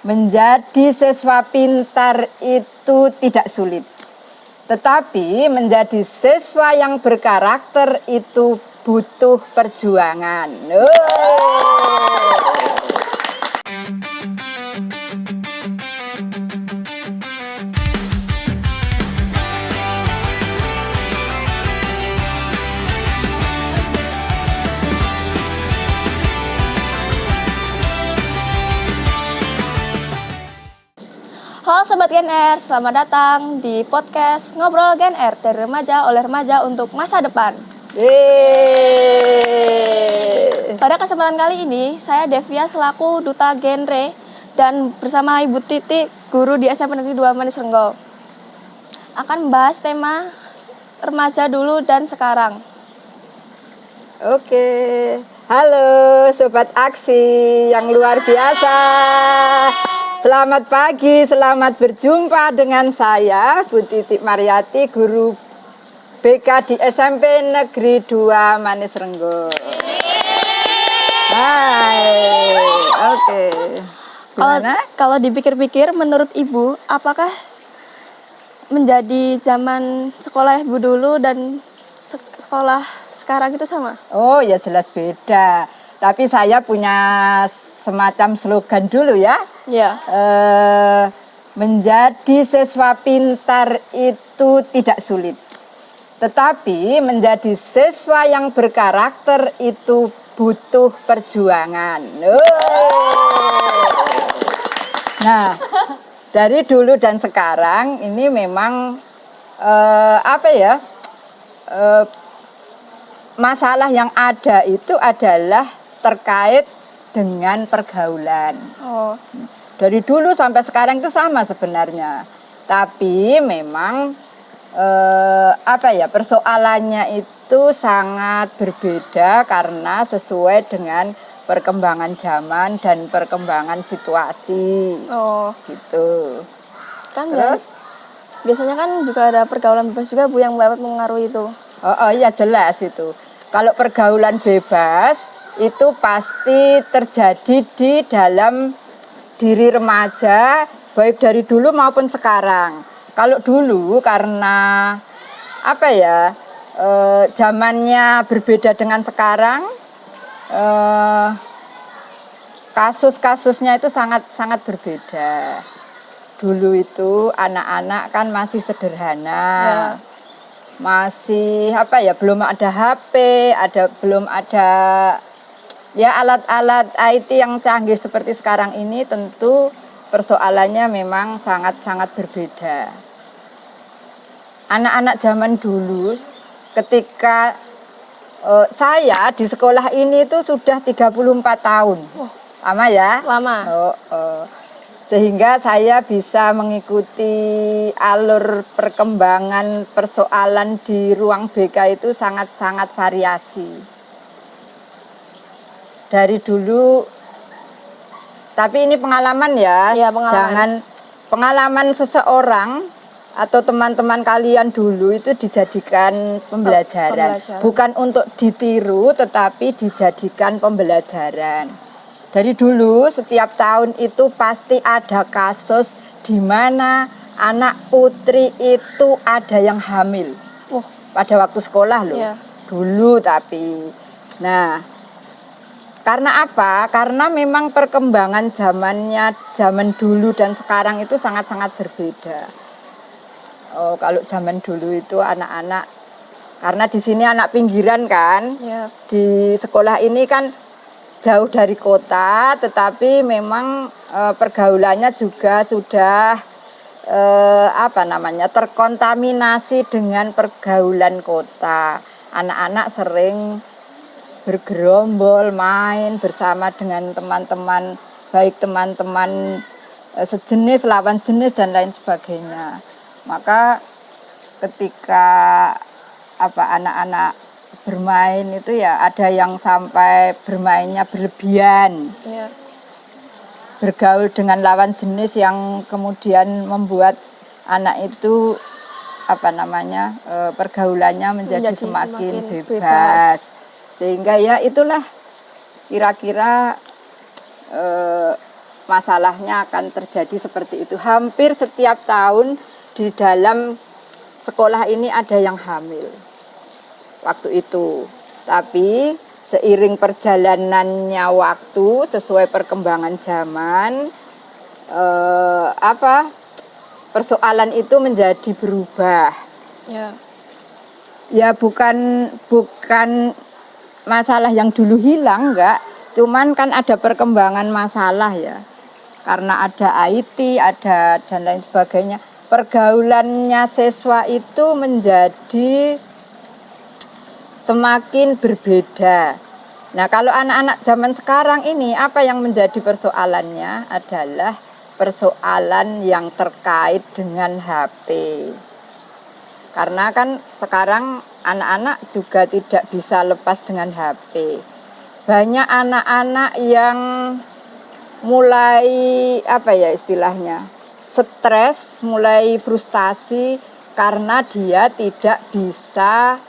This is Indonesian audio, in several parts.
menjadi siswa pintar itu tidak sulit. Tetapi menjadi siswa yang berkarakter itu butuh perjuangan. Halo Sobat Gen R, selamat datang di podcast Ngobrol Gen R dari remaja oleh remaja untuk masa depan. Pada kesempatan kali ini, saya Devia selaku Duta Genre dan bersama Ibu Titi, guru di SMP Negeri 2 Manis Renggo, akan membahas tema remaja dulu dan sekarang. Oke, halo Sobat Aksi yang luar biasa. Selamat pagi, selamat berjumpa dengan saya, Bu Titi Mariati, guru BK di SMP Negeri 2 Manis Renggo. Hai, oke. Gimana? Kalau dipikir-pikir, menurut Ibu, apakah menjadi zaman sekolah Ibu dulu dan sekolah sekarang itu sama? Oh ya jelas beda. Tapi saya punya semacam slogan dulu ya. Ya. Menjadi siswa pintar itu tidak sulit. Tetapi menjadi siswa yang berkarakter itu butuh perjuangan. Nah, dari dulu dan sekarang ini memang masalah yang ada itu adalah terkait dengan pergaulan. Oh. Dari dulu sampai sekarang itu sama sebenarnya. Tapi memang persoalannya itu sangat berbeda karena sesuai dengan perkembangan zaman dan perkembangan situasi. Oh. Gitu. Kan Terus biasanya kan juga ada pergaulan bebas juga Bu yang dapat mengaruhi itu. Oh iya jelas itu. Kalau pergaulan bebas itu pasti terjadi di dalam diri remaja, baik dari dulu maupun sekarang. Kalau dulu karena zamannya berbeda dengan sekarang, kasus-kasusnya itu sangat berbeda. Dulu itu anak-anak kan masih sederhana. Ya. Masih belum ada HP, belum ada ya alat-alat IT yang canggih seperti sekarang ini, tentu persoalannya memang sangat berbeda. Anak-anak zaman dulu ketika saya di sekolah ini itu sudah 34 tahun. Lama ya? Lama. Sehingga saya bisa mengikuti alur perkembangan persoalan di ruang BK itu sangat variasi. Dari dulu, tapi ini pengalaman ya, jangan pengalaman seseorang atau teman-teman kalian dulu itu dijadikan pembelajaran. Bukan untuk ditiru, tetapi dijadikan pembelajaran. Dari dulu setiap tahun itu pasti ada kasus di mana anak putri itu ada yang hamil. Pada waktu sekolah loh. Yeah. Dulu tapi. Nah, karena apa? Karena memang perkembangan zaman dulu dan sekarang itu sangat berbeda. Oh, kalau zaman dulu itu anak-anak, karena di sini anak pinggiran kan. Yeah. Di sekolah ini kan jauh dari kota, tetapi memang pergaulannya juga sudah terkontaminasi dengan pergaulan kota. Anak-anak sering bergerombol, main bersama dengan teman-teman, baik teman-teman sejenis, lawan jenis dan lain sebagainya. Maka ketika anak-anak bermain itu ya ada yang sampai bermainnya berlebihan. Yeah. Bergaul dengan lawan jenis yang kemudian membuat anak itu pergaulannya menjadi semakin bebas. Sehingga ya itulah kira-kira masalahnya akan terjadi seperti itu. Hampir setiap tahun di dalam sekolah ini ada yang hamil waktu itu. Tapi seiring perjalanannya waktu sesuai perkembangan zaman, persoalan itu menjadi berubah. Ya bukan masalah yang dulu hilang, enggak. Cuman kan ada perkembangan masalah ya. Karena ada IT, ada dan lain sebagainya. Pergaulannya siswa itu menjadi semakin berbeda. Nah, kalau anak-anak zaman sekarang ini apa yang menjadi persoalannya adalah persoalan yang terkait dengan HP. Karena kan sekarang anak-anak juga tidak bisa lepas dengan HP. Banyak anak-anak yang mulai stres, mulai frustasi karena dia tidak bisa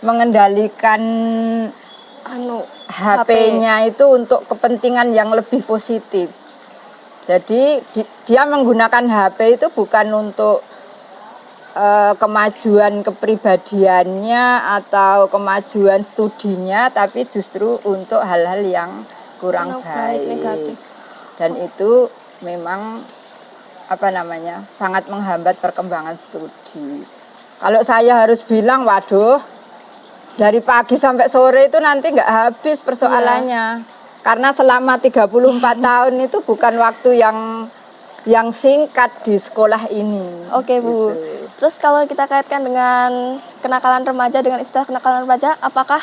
mengendalikan HP-nya itu untuk kepentingan yang lebih positif. Jadi dia menggunakan HP itu bukan untuk kemajuan kepribadiannya atau kemajuan studinya, tapi justru untuk hal-hal yang kurang baik. Negatif. Dan itu memang sangat menghambat perkembangan studi. Kalau saya harus bilang, waduh, dari pagi sampai sore itu nanti nggak habis persoalannya. Karena selama 34 tahun itu bukan waktu yang singkat di sekolah ini. Oke, Bu. Gitu. Terus kalau kita kaitkan dengan kenakalan remaja, dengan istilah kenakalan remaja, apakah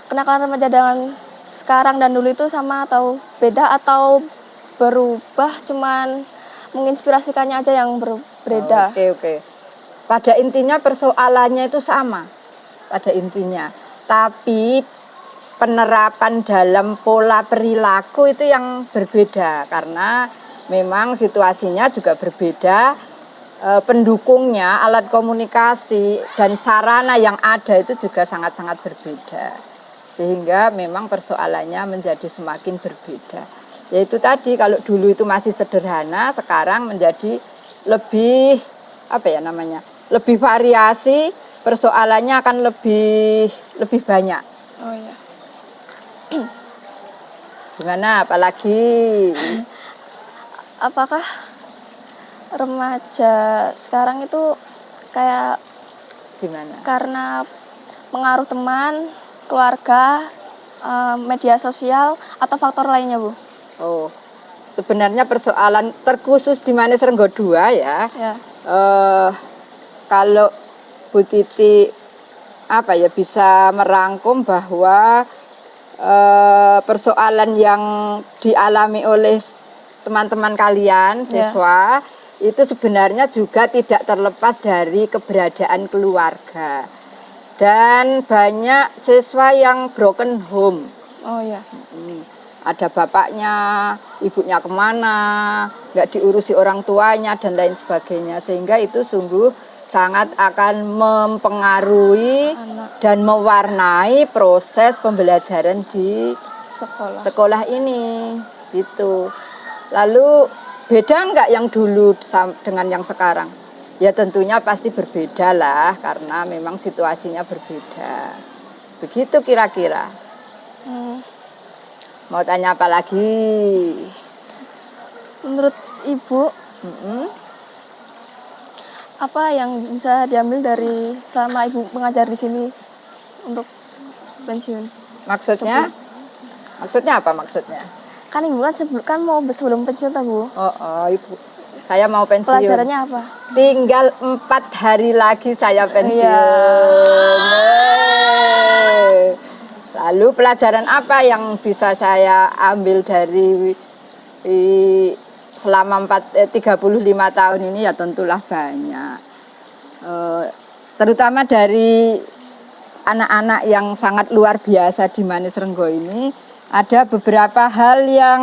kenakalan remaja dengan sekarang dan dulu itu sama atau beda atau berubah, cuman menginspirasikannya aja yang berbeda? Oke. Pada intinya persoalannya itu sama, pada intinya. Tapi penerapan dalam pola perilaku itu yang berbeda, karena memang situasinya juga berbeda, pendukungnya, alat komunikasi dan sarana yang ada itu juga sangat-sangat berbeda. Sehingga memang persoalannya menjadi semakin berbeda. Yaitu tadi, kalau dulu itu masih sederhana, sekarang menjadi lebih lebih variasi, persoalannya akan lebih banyak. Oh iya. Gimana apalagi? Apakah remaja sekarang itu kayak gimana? Karena pengaruh teman, keluarga, media sosial atau faktor lainnya, Bu? Oh, sebenarnya persoalan terkhusus di Manis Renggo 2 ya. Kalau Bu Titi bisa merangkum bahwa persoalan yang dialami oleh teman-teman kalian, siswa, itu sebenarnya juga tidak terlepas dari keberadaan keluarga. Dan banyak siswa yang broken home. Oh iya. Ada bapaknya, ibunya kemana, nggak diurusi orang tuanya dan lain sebagainya. Sehingga itu sungguh sangat akan mempengaruhi dan mewarnai proses pembelajaran di sekolah ini, gitu. Lalu beda nggak yang dulu dengan yang sekarang? Ya tentunya pasti berbeda lah, karena memang situasinya berbeda. Begitu kira-kira. Mau tanya apa lagi? Menurut Ibu, apa yang bisa diambil dari selama Ibu mengajar di sini untuk pensiun? Maksudnya? Maksudnya apa maksudnya? Kan Ibu kan mau sebelum pensiun, Bu? Oh, Ibu. Saya mau pensiun. Pelajarannya apa? Tinggal 4 hari lagi saya pensiun. Lalu pelajaran apa yang bisa saya ambil dari selama 35 tahun ini? Ya tentulah banyak. Terutama dari anak-anak yang sangat luar biasa di Manis Renggo ini, ada beberapa hal yang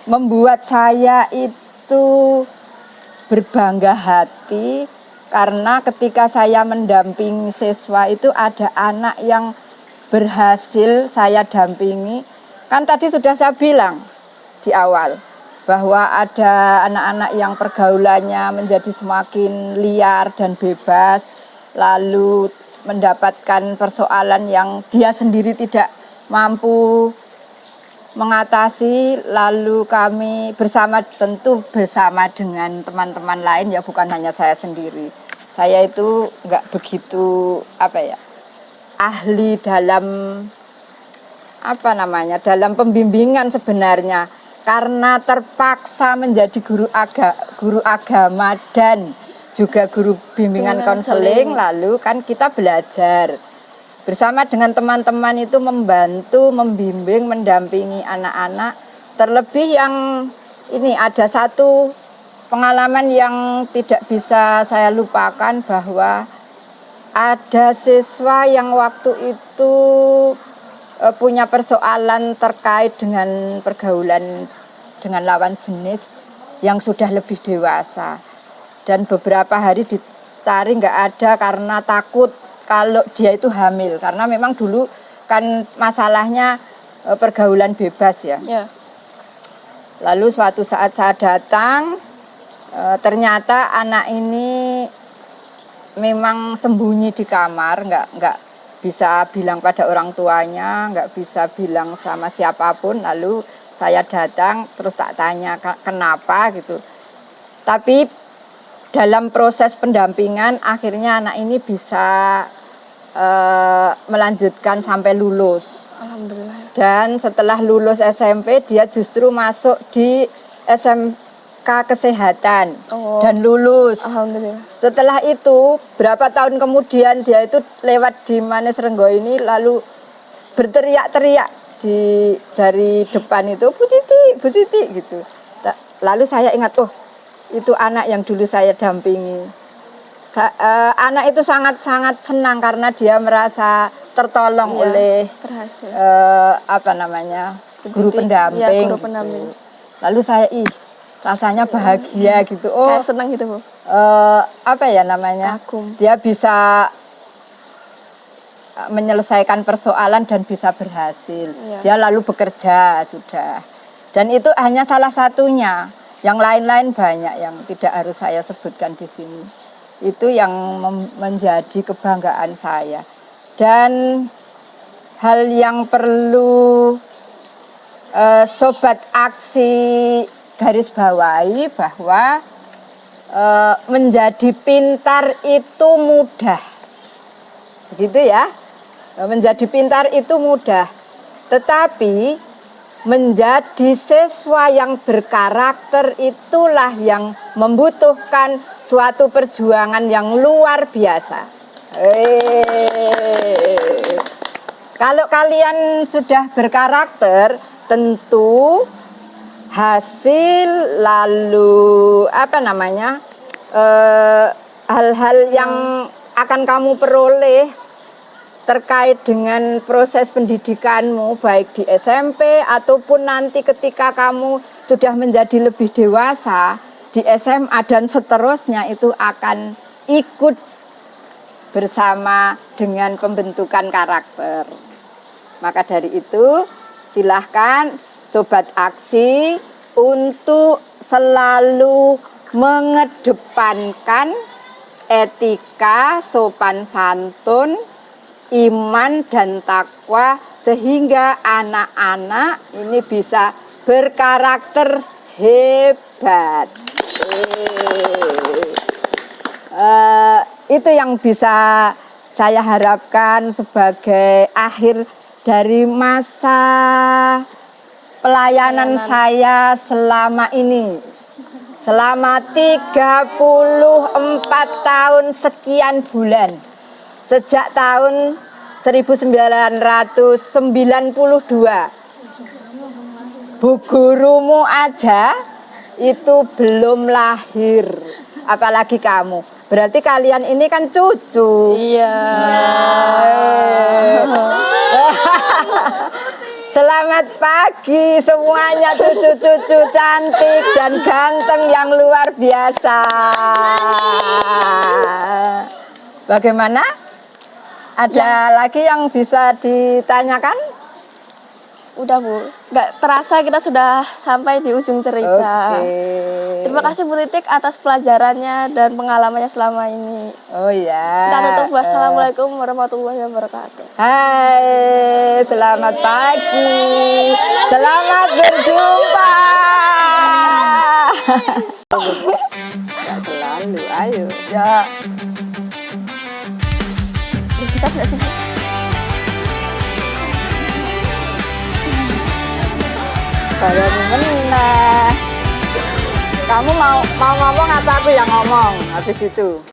membuat saya itu berbangga hati, karena ketika saya mendampingi siswa itu ada anak yang berhasil saya dampingi. Kan tadi sudah saya bilang, di awal, bahwa ada anak-anak yang pergaulannya menjadi semakin liar dan bebas, lalu mendapatkan persoalan yang dia sendiri tidak mampu mengatasi, lalu kami tentu bersama dengan teman-teman lain ya, bukan hanya saya sendiri. Saya itu enggak begitu ahli dalam dalam pembimbingan sebenarnya, karena terpaksa menjadi guru agama dan juga guru bimbingan konseling, lalu kan kita belajar bersama dengan teman-teman itu, membantu, membimbing, mendampingi anak-anak. Terlebih yang ini ada satu pengalaman yang tidak bisa saya lupakan, bahwa ada siswa yang waktu itu punya persoalan terkait dengan pergaulan dengan lawan jenis yang sudah lebih dewasa. Dan beberapa hari dicari nggak ada karena takut kalau dia itu hamil, karena memang dulu kan masalahnya pergaulan bebas ya. Lalu suatu saat saya datang, ternyata anak ini memang sembunyi di kamar, nggak bisa bilang pada orang tuanya, nggak bisa bilang sama siapapun. Lalu saya datang terus tak tanya kenapa gitu. Tapi dalam proses pendampingan akhirnya anak ini bisa melanjutkan sampai lulus. Alhamdulillah. Dan setelah lulus SMP dia justru masuk di SMK Kesehatan dan lulus. Alhamdulillah. Setelah itu berapa tahun kemudian dia itu lewat di Manis Renggo ini, lalu berteriak-teriak dari depan itu, Bu Titi gitu. Lalu saya ingat, oh itu anak yang dulu saya dampingi. Anak itu sangat-sangat senang karena dia merasa tertolong oleh guru pendamping. Guru pendamping. Gitu. Lalu saya rasanya bahagia gitu. Oh, kayak senang gitu, Bu. Kagum. Dia bisa menyelesaikan persoalan dan bisa berhasil. Dia lalu bekerja sudah. Dan itu hanya salah satunya. Yang lain-lain banyak yang tidak harus saya sebutkan di sini. Itu yang menjadi kebanggaan saya. Dan hal yang perlu sobat aksi garis bawahi, bahwa menjadi pintar itu mudah. Begitu ya. Menjadi pintar itu mudah. Tetapi menjadi siswa yang berkarakter itulah yang membutuhkan suatu perjuangan yang luar biasa. Kalau kalian sudah berkarakter, tentu hasil lalu hal-hal yang akan kamu peroleh terkait dengan proses pendidikanmu, baik di SMP ataupun nanti ketika kamu sudah menjadi lebih dewasa di SMA dan seterusnya, itu akan ikut bersama dengan pembentukan karakter. Maka dari itu silahkan sobat aksi untuk selalu mengedepankan etika, sopan santun, iman dan takwa, sehingga anak-anak ini bisa berkarakter hebat. Itu yang bisa saya harapkan sebagai akhir dari masa pelayanan saya selama ini. Selama 34 tahun sekian bulan. Sejak tahun 1992, Bu gurumu aja itu belum lahir, apalagi kamu. Berarti kalian ini kan cucu. Iya. Selamat pagi semuanya, cucu-cucu cantik dan ganteng yang luar biasa. Bagaimana? Ada lagi yang bisa ditanyakan? Udah Bu, nggak terasa kita sudah sampai di ujung cerita. Oke. Terima kasih Bu Titik atas pelajarannya dan pengalamannya selama ini. Oh ya. Kita tutup. Wassalamualaikum warahmatullahi wabarakatuh. Hai, selamat pagi. Selamat berjumpa. Nggak selalu, ayo. Ya. Kita tidak sih. Saya menang. Kamu mau ngomong apa aku yang ngomong habis itu?